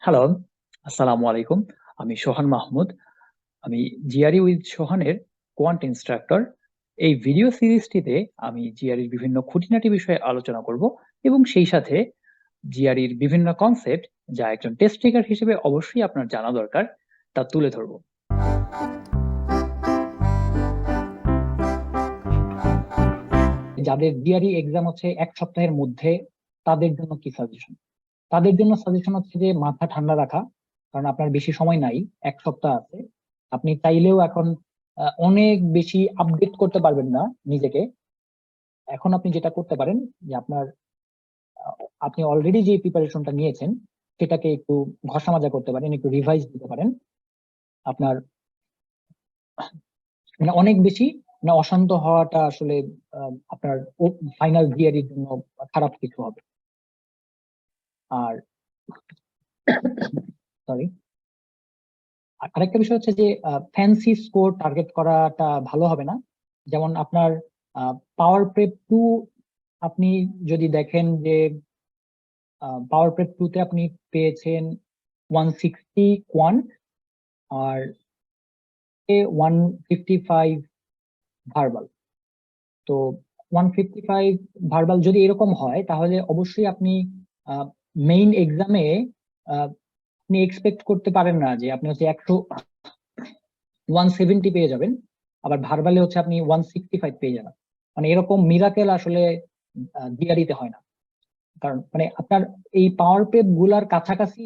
Hello, আসসালামু আলাইকুম। আমি সোহান মাহমুদ। আমি জিআরই উইথ সোহানের কোয়ান্ট ইনস্ট্রাক্টর। এই ভিডিও সিরিজটিতে আমি জিআরইর বিভিন্ন খুঁটিনাটি বিষয়ে আলোচনা করব এবং সেই সাথে জিআরইর বিভিন্ন কনসেপ্ট যা একজন টেস্ট টেকার হিসেবে অবশ্যই আপনার জানা দরকার তা তুলে ধরব। যাদের জিআরই এক্সাম হচ্ছে 1 সপ্তাহের মধ্যে, তাদের জন্য কি সাজেশন? তাদের জন্য সাজেশন হচ্ছে যে মাথা ঠান্ডা রাখা, কারণ আপনার বেশি সময় নাই, 1 সপ্তাহ আছে। আপনি চাইলেও এখন অনেক বেশি আপডেট করতে পারবেন না নিজেকে। এখন আপনি যেটা করতে পারেন যে আপনি অলরেডি যে প্রিপারেশনটা নিয়েছেন সেটাকে একটু ঘষা মাজা করতে পারেন, একটু রিভাইজ দিতে পারেন। আপনার মানে অনেক বেশি মানে অশান্ত হওয়াটা আসলে আপনার ফাইনাল জিআরইর জন্য খারাপ কিছু হবে। আর সরি, আরেকটা বিষয় হচ্ছে যে ফ্যান্সি স্কোর টার্গেট করাটা ভালো হবে না। যেমন আপনার পাওয়ার প্রেপ টু, আপনি যদি দেখেন যে পাওয়ার প্রেপ টু তে আপনি পেয়েছেন 160 কোয়ান্ট আর 155 ভার্বাল। তো 155 ভার্বাল যদি এরকম হয় তাহলে অবশ্যই আপনি মেইন এক্সামে আপনি এক্সপেক্ট করতে পারেন না যে আপনি হচ্ছে 170 পেয়ে যাবেন, আবার ভার্বালে হচ্ছে আপনি 165 পেয়ে যাবেন। মানে এরকম মিরাকেল আসলে জিআরইতে হয় না। কারণ মানে আপনার এই পাওয়ার পেপ গুলার কাছাকাছি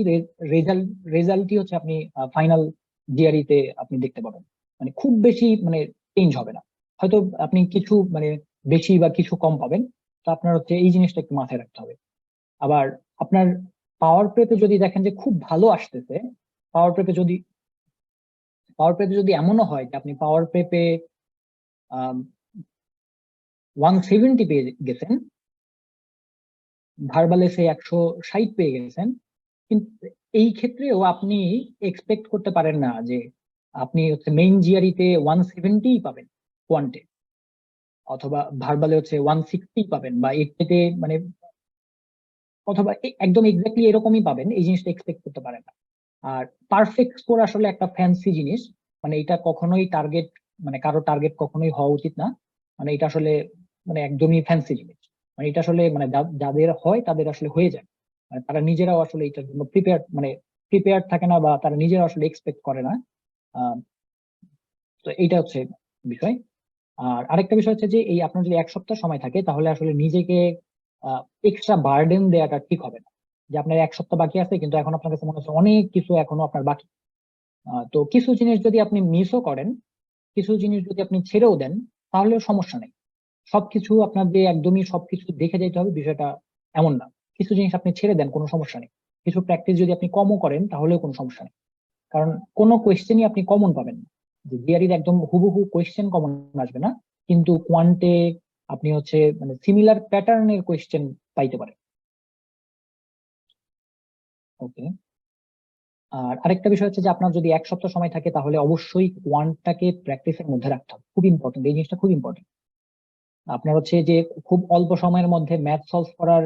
রেজাল্টই হচ্ছে আপনি ফাইনাল জিআরইতে আপনি দেখতে পাবেন। মানে খুব বেশি মানে চেঞ্জ হবে না, হয়তো আপনি কিছু মানে বেশি বা কিছু কম পাবেন। তো আপনার হচ্ছে এই জিনিসটা একটু মাথায় রাখতে হবে। আবার আপনার পাওয়ার প্রেপে যদি দেখেন যে খুব ভালো আসতেছে, পাওয়ার প্রেপে যদি পাওয়ার প্রেপে যদি এমনও হয় যে আপনি পাওয়ার প্রেপে 170 পেয়ে গেছেন, ভার্বালে সে 160 পেয়ে গেছেন, কিন্তু এই ক্ষেত্রেও আপনি এক্সপেক্ট করতে পারেন না যে আপনি হচ্ছে মেইন জিআরইতে 170 পাবেন কোয়ান্টে, অথবা ভার্বালে হচ্ছে 160 পাবেন বা এর থেকে মানে অথবা একদম এক্স্যাক্টলি এরকমই পাবেন, এই জিনিসটা এক্সপেক্ট করতে পারেন না। আর পারফেক্ট স্কোর আসলে একটা ফ্যান্সি জিনিস, মানে এটা কখনোই টার্গেট, মানে কারো টার্গেট কখনোই হওয়া উচিত না। মানে এটা আসলে মানে একদমই ফ্যান্সি জিনিস। মানে এটা আসলে মানে যাদের হয় তাদের আসলে হয়ে যায়, মানে তারা নিজেরাও আসলে এটার জন্য প্রিপেয়ার থাকে না, বা তারা নিজেরা আসলে এক্সপেক্ট করে না। আহ, তো এইটা হচ্ছে বিষয়। আর আরেকটা বিষয় হচ্ছে যে এই আপনার যদি 1 সপ্তাহ সময় থাকে তাহলে আসলে নিজেকে এক্সট্রা বার্ডেন দেওয়াটা ঠিক হবে না। যে আপনার 1 সপ্তাহ বাকি আছে কিন্তু এখন আপনার কাছে মনে হচ্ছে অনেক কিছু এখনো আপনার বাকি। তো কিছু জিনিস যদি আপনি মিসও করেন, কিছু জিনিস যদি আপনি ছেড়েও দেন, তাহলেও সমস্যা নেই। সবকিছু আপনার যে একদমই সবকিছু দেখে যেতে হবে বিষয়টা এমন না। কিছু জিনিস আপনি ছেড়ে দেন, কোনো সমস্যা নেই। কিছু প্র্যাকটিস যদি আপনি কমও করেন তাহলেও কোনো সমস্যা নেই। কারণ কোনো কোয়েশ্চেনই আপনি কমন পাবেন না। যে জিআরইর একদম হুবহু কোয়েশ্চেন কমন আসবে না, কিন্তু কোয়ান্টে আপনি হচ্ছে মানে সিমিলার প্যাটার্নের কোয়েশ্চেন পাইতে পারেন। ওকে। আর আরেকটা বিষয় হচ্ছে যে আপনার যদি 1 সপ্তাহ সময় থাকে তাহলে অবশ্যই কোয়ান্টটাকে প্র্যাকটিসের মধ্যে রাখতে হবে, খুব ইম্পর্টেন্ট, এই জিনিসটা খুব ইম্পর্টেন্ট। আপনার হচ্ছে যে খুব অল্প সময়ের মধ্যে ম্যাথ সলভ করার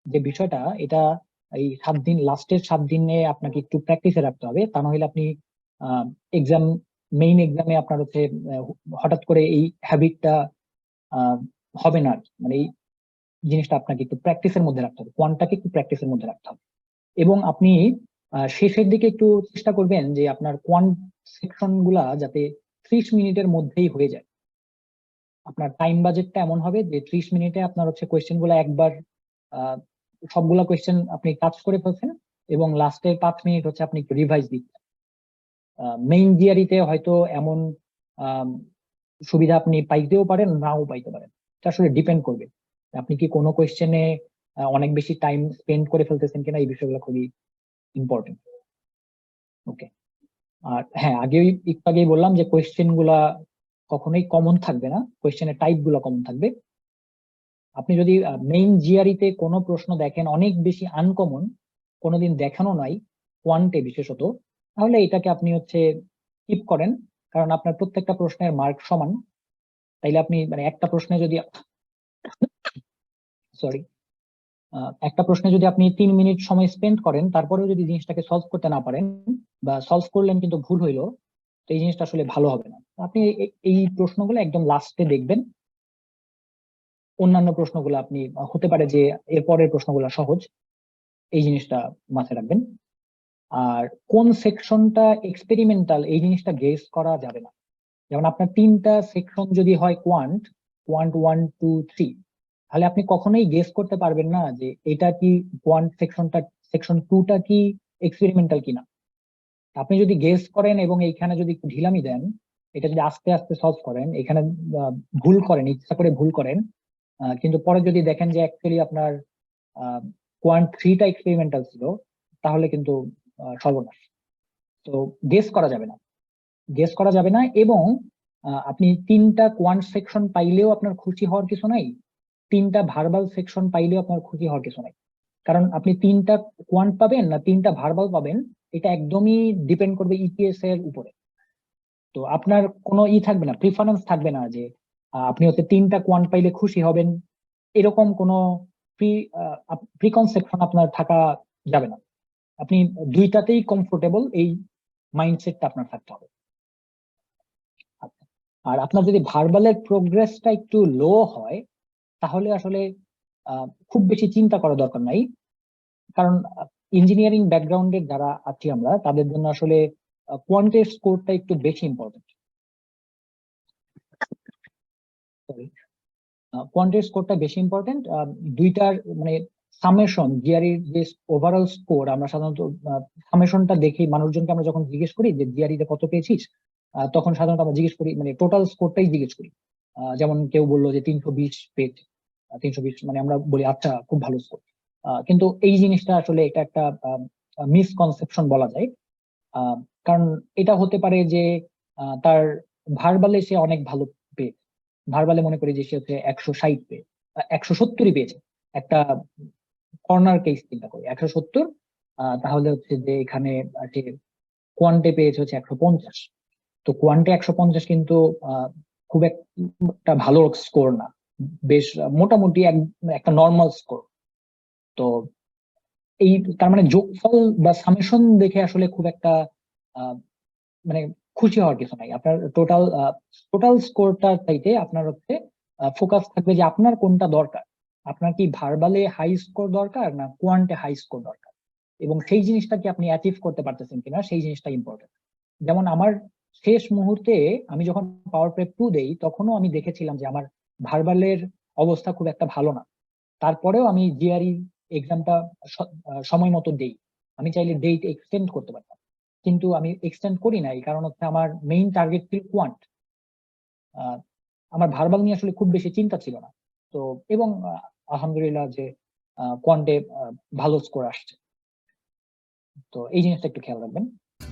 যে বিষয়টা, এটা এই 7 দিন, লাস্টের 7 দিনে আপনাকে একটু প্র্যাকটিসে রাখতে হবে, তা নাহলে আপনি এক্সাম মেইন এক্সামে আপনার হচ্ছে আহ, হঠাৎ করে এই হ্যাবিটটা হবে না আর কি। মানে এই জিনিসটা আপনাকে একটু প্র্যাকটিসের মধ্যে রাখতে হবে, কোয়ান্টটাকে একটু প্র্যাকটিসের মধ্যে রাখতে হবে। এবং আপনি শেষের দিকে একটু চেষ্টা করবেন যে আপনার কোয়ান্ট সেকশন গুলা যাতে 30 মিনিটের মধ্যেই হয়ে যায়। আপনার টাইম বাজেটটা এমন হবে যে 30 মিনিটে আপনার হচ্ছে কোয়েশ্চেন গুলা একবার আহ, সবগুলা কোয়েশ্চেন আপনি টাচ করে ফেলছেন, এবং লাস্টের 5 মিনিট হচ্ছে আপনি একটু রিভাইজ দিচ্ছেন। মেইন জিআরইতে হয়তো এমন আম, সুবিধা আপনি পাইতেও পারেন, নাও পাইতে পারেন। এটা আসলে ডিপেন্ড করবে আপনি কি কোনো কোয়েশ্চেনে অনেক বেশি টাইম স্পেন্ড করে ফেলতেছেন কিনা, এই বিষয়গুলো খুবই ইম্পর্টেন্ট। ওকে। আর হ্যাঁ, একটু আগেই বললাম যে কোয়েশ্চেন গুলা কখনোই কমন থাকবে না, কোয়েশ্চেনের টাইপ গুলা কমন থাকবে। আপনি যদি মেইন জিআরইতে কোনো প্রশ্ন দেখেন অনেক বেশি আনকমন, কোনোদিন দেখানো নাই কোয়ান্টে বিশেষত, তাহলে এটাকে আপনি হচ্ছে স্কিপ করেন। কারণ আপনার প্রত্যেকটা প্রশ্নের মার্ক সমান। তাইলে আপনি মানে একটা প্রশ্নে যদি, সরি, একটা প্রশ্নে যদি আপনি 3 মিনিট সময় স্পেন্ড করেন, তারপরেও যদি জিনিসটাকে সলভ করতে না পারেন, বা সলভ করলেন কিন্তু ভুল হইলো, তো এই জিনিসটা আসলে ভালো হবে না। আপনি এই প্রশ্নগুলো একদম লাস্টে দেখবেন। অন্যান্য প্রশ্নগুলো আপনি হতে পারে যে এর পরের প্রশ্নগুলো সহজ, এই জিনিসটা মাথায় রাখবেন। আর কোন সেকশনটা এক্সপেরিমেন্টাল, এই জিনিসটা গেস করা যাবে না। যেমন আপনার 3টা সেকশন যদি হয় কোয়ান্ট 1, 2, 3, তাহলে আপনি কখনোই গেস করতে পারবেন না যে এটা কি কোয়ান্ট সেকশন 2টা কি এক্সপেরিমেন্টাল কিনা। আপনি যদি গেস করেন এবং এইখানে যদি একটু ঢিলামি দেন, এটা যদি আস্তে আস্তে সলভ করেন, এখানে ভুল করেন, ইচ্ছা করে ভুল করেন, কিন্তু পরে যদি দেখেন যে অ্যাকচুয়ালি আপনার কোয়ান্ট 3টা এক্সপেরিমেন্টাল ছিল, তাহলে কিন্তু সর্বনাশ। তো গেস করা যাবে না, গেস করা যাবে না। এবং আপনি 3টা কোয়ান্ট সেকশন পাইলেও আপনার খুশি হওয়ার কিছু নাই, 3টা ভার্বাল সেকশন পাইলেও আপনার খুশি হওয়ার কিছু নাই। কারণ আপনি 3টা কোয়ান্ট পাবেন না 3টা ভার্বাল পাবেন, এটা একদমই ডিপেন্ড করবে ইপিএস এর উপরে। তো আপনার কোনো থাকবে না, প্রিফারেন্স থাকবে না যে আপনি হচ্ছে 3টা কোয়ান্ট পাইলে খুশি হবেন, এরকম কোনো প্রিকনসেপশন আপনার থাকা যাবে না। আপনি দুইটাতেই কমফোর্টেবল, এই মাইন্ডসেটটা আপনার থাকতে হবে। আর আপনার যদি ভার্বালের প্রোগ্রেসটা একটু লো হয়, তাহলে আসলে খুব বেশি চিন্তা করা দরকার নাই। কারণ ইঞ্জিনিয়ারিং ব্যাকগ্রাউন্ডের যারা আছি আমরা, তাদের জন্য আসলে কোয়ান্টের স্কোরটা একটু বেশি ইম্পর্টেন্ট। কোয়ান্টের স্কোরটা বেশি ইম্পর্টেন্ট। দুইটার মানে সামেশন, জিআরই যে ওভারঅল স্কোর, আমরা সাধারণত সামেশনটা দেখি মানুষজনকে, আমরা যখন জিজ্ঞেস করি যে জিআরইতে কত পেয়েছিস, তখন সাধারণত আমরা জিজ্ঞেস করি মানে টোটাল স্কোরটাই জিজ্ঞেস করি। যেমন কেউ বললো যে 320 পেয়েছে, 320 মানে আমরা বলি আচ্ছা খুব ভালো স্কোর। কিন্তু এই জিনিসটা আসলে এটা একটা মিসকনসেপশন বলা যায়। কারণ এটা হতে পারে যে তার ভার্বালে সে অনেক ভালো পেয়েছে, ভার্বালে মনে করি যে সে হচ্ছে 160 পেয়ে 170 পেয়েছে, একটা কর্নার কেস চিন্তা করি 170, তাহলে হচ্ছে যে এখানে সে কোয়ান্টে পেয়েছে হচ্ছে 150। তো কোয়ান্টে 150 কিন্তু খুব একটা ভালো স্কোর না, বেশ মোটামুটি একটা নর্মাল স্কোর। তো এই তার মানে যোগফল বা সামেশন দেখে আসলে খুব একটা মানে খুশি হওয়ার কিছু নাই। আপনার টোটাল স্কোরটা চাইতে আপনার হচ্ছে ফোকাস থাকবে যে আপনার কোনটা দরকার, আপনার কি ভার্বালে হাই স্কোর দরকার না কোয়ান্টে হাই স্কোর দরকার, এবং সেই জিনিসটা কি আপনি অ্যাচিভ করতে পারতেছেন কিনা, সেই জিনিসটা ইম্পর্টেন্ট। যেমন আমার শেষ মুহূর্তে আমি যখন পাওয়ার প্রেপ 2 দেই, তখনও আমি দেখেছিলাম যে আমার ভার্বালের অবস্থা খুব একটা ভালো না, তারপরেও আমি জিআরই এক্সামটা সময় মতো দেই। আমি চাইলে ডেট এক্সটেন্ড করতে পারতাম, কিন্তু আমি এক্সটেন্ড করি নাই, কারণ হচ্ছে আমার মেইন টার্গেট ছিল কোয়ান্ট। আমার ভার্বাল নিয়ে আসলে খুব বেশি চিন্তা ছিল না। তো এবং আলহামদুলিল্লাহ যে কোয়ান্টে ভালো স্কোর আসছে। তো এই জিনিসটা একটু খেয়াল রাখবেন।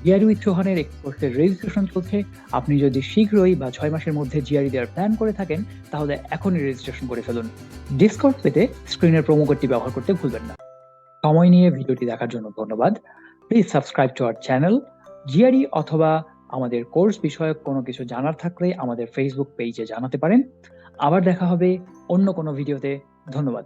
জিআরই উইথ সোহানের এক কোর্সের রেজিস্ট্রেশন চলছে। আপনি যদি শীঘ্রই বা 6 মাসের মধ্যে জিআরই দেওয়ার প্ল্যান করে থাকেন, তাহলে এখনই রেজিস্ট্রেশন করে ফেলুন। ডিসকাউন্ট পেতে স্ক্রিনের প্রোমো কোডটি ব্যবহার করতে ভুলবেন না। সময় নিয়ে ভিডিওটি দেখার জন্য ধন্যবাদ। Please subscribe to our channel. GRE অথবা আমাদের কোর্স বিষয়ক কোনো কিছু জানার থাকলে আমাদের ফেসবুক পেজে জানাতে পারেন। আবার দেখা হবে অন্য কোনো ভিডিওতে। ধন্যবাদ।